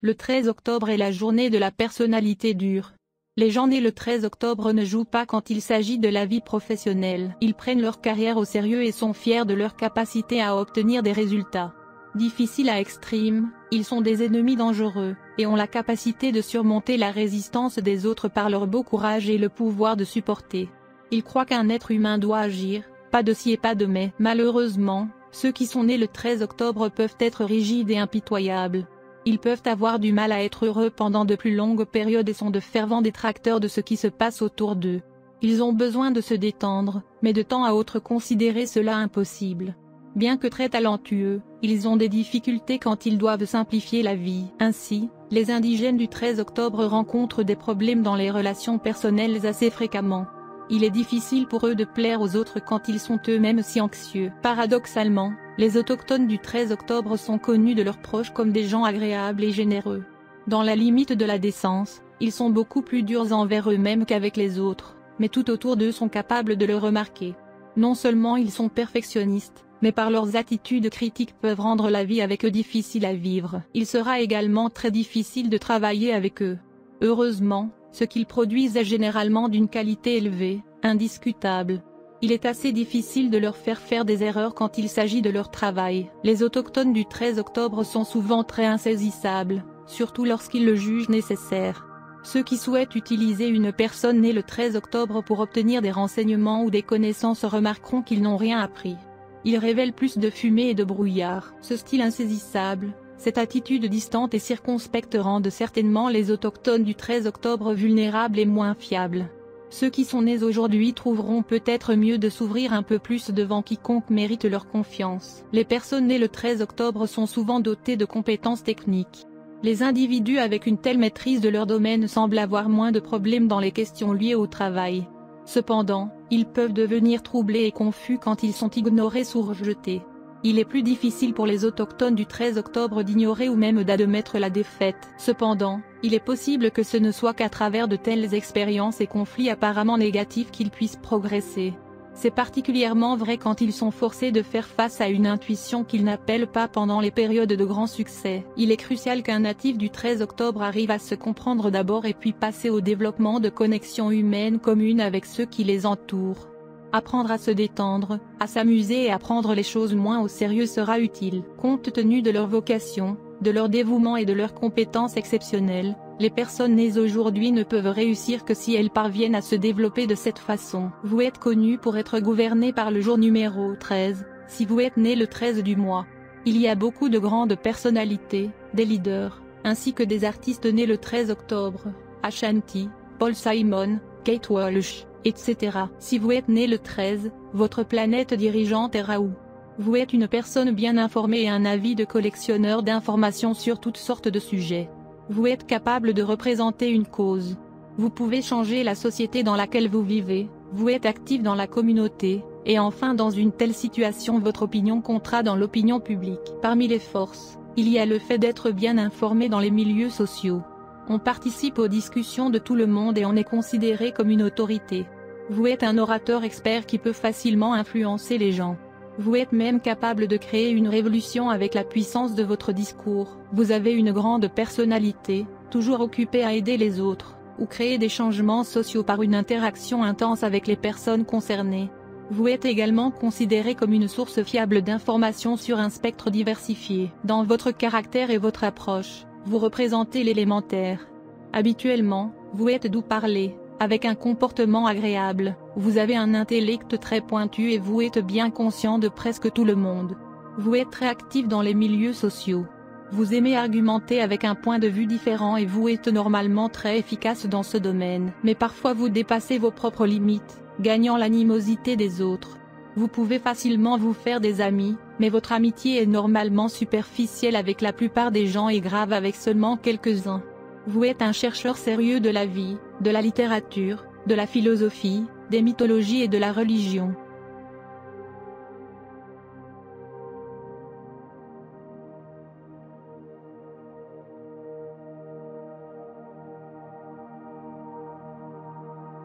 Le 13 octobre est la journée de la personnalité dure. Les gens nés le 13 octobre ne jouent pas quand il s'agit de la vie professionnelle. Ils prennent leur carrière au sérieux et sont fiers de leur capacité à obtenir des résultats. Difficiles à extrême, ils sont des ennemis dangereux, et ont la capacité de surmonter la résistance des autres par leur beau courage et le pouvoir de supporter. Ils croient qu'un être humain doit agir, pas de si et pas de mais. Malheureusement, ceux qui sont nés le 13 octobre peuvent être rigides et impitoyables. Ils peuvent avoir du mal à être heureux pendant de plus longues périodes et sont de fervents détracteurs de ce qui se passe autour d'eux. Ils ont besoin de se détendre, mais de temps à autre considérer cela impossible. Bien que très talentueux, ils ont des difficultés quand ils doivent simplifier la vie. Ainsi, les indigènes du 13 octobre rencontrent des problèmes dans les relations personnelles assez fréquemment. Il est difficile pour eux de plaire aux autres quand ils sont eux-mêmes si anxieux. Paradoxalement, les autochtones du 13 octobre sont connus de leurs proches comme des gens agréables et généreux. Dans la limite de la décence, ils sont beaucoup plus durs envers eux-mêmes qu'avec les autres, mais tout autour d'eux sont capables de le remarquer. Non seulement ils sont perfectionnistes, mais par leurs attitudes critiques peuvent rendre la vie avec eux difficile à vivre. Il sera également très difficile de travailler avec eux. Heureusement, ce qu'ils produisent est généralement d'une qualité élevée, indiscutable. Il est assez difficile de leur faire des erreurs quand il s'agit de leur travail. Les autochtones du 13 octobre sont souvent très insaisissables, surtout lorsqu'ils le jugent nécessaire. Ceux qui souhaitent utiliser une personne née le 13 octobre pour obtenir des renseignements ou des connaissances remarqueront qu'ils n'ont rien appris. Ils révèlent plus de fumée et de brouillard. Ce style insaisissable, cette attitude distante et circonspecte rendent certainement les autochtones du 13 octobre vulnérables et moins fiables. Ceux qui sont nés aujourd'hui trouveront peut-être mieux de s'ouvrir un peu plus devant quiconque mérite leur confiance. Les personnes nées le 13 octobre sont souvent dotées de compétences techniques. Les individus avec une telle maîtrise de leur domaine semblent avoir moins de problèmes dans les questions liées au travail. Cependant, ils peuvent devenir troublés et confus quand ils sont ignorés ou rejetés. Il est plus difficile pour les autochtones du 13 octobre d'ignorer ou même d'admettre la défaite. Cependant, il est possible que ce ne soit qu'à travers de telles expériences et conflits apparemment négatifs qu'ils puissent progresser. C'est particulièrement vrai quand ils sont forcés de faire face à une intuition qu'ils n'appellent pas pendant les périodes de grand succès. Il est crucial qu'un natif du 13 octobre arrive à se comprendre d'abord et puis passer au développement de connexions humaines communes avec ceux qui les entourent. Apprendre à se détendre, à s'amuser et à prendre les choses moins au sérieux sera utile. Compte tenu de leur vocation, de leur dévouement et de leurs compétences exceptionnelles, les personnes nées aujourd'hui ne peuvent réussir que si elles parviennent à se développer de cette façon. Vous êtes connu pour être gouverné par le jour numéro 13, si vous êtes né le 13 du mois. Il y a beaucoup de grandes personnalités, des leaders, ainsi que des artistes nés le 13 octobre, Ashanti, Paul Simon, Kate Walsh, etc. Si vous êtes né le 13, votre planète dirigeante est Rahu. Vous êtes une personne bien informée et un avide collectionneur d'informations sur toutes sortes de sujets. Vous êtes capable de représenter une cause. Vous pouvez changer la société dans laquelle vous vivez, vous êtes actif dans la communauté, et enfin dans une telle situation votre opinion comptera dans l'opinion publique. Parmi les forces, il y a le fait d'être bien informé dans les milieux sociaux. On participe aux discussions de tout le monde et on est considéré comme une autorité. Vous êtes un orateur expert qui peut facilement influencer les gens. Vous êtes même capable de créer une révolution avec la puissance de votre discours. Vous avez une grande personnalité, toujours occupé à aider les autres, ou créer des changements sociaux par une interaction intense avec les personnes concernées. Vous êtes également considéré comme une source fiable d'informations sur un spectre diversifié. Dans votre caractère et votre approche, vous représentez l'élémentaire. Habituellement, vous êtes doux parler, avec un comportement agréable, vous avez un intellect très pointu et vous êtes bien conscient de presque tout le monde. Vous êtes très actif dans les milieux sociaux. Vous aimez argumenter avec un point de vue différent et vous êtes normalement très efficace dans ce domaine. Mais parfois vous dépassez vos propres limites, gagnant l'animosité des autres. Vous pouvez facilement vous faire des amis, mais votre amitié est normalement superficielle avec la plupart des gens et grave avec seulement quelques-uns. Vous êtes un chercheur sérieux de la vie, de la littérature, de la philosophie, des mythologies et de la religion.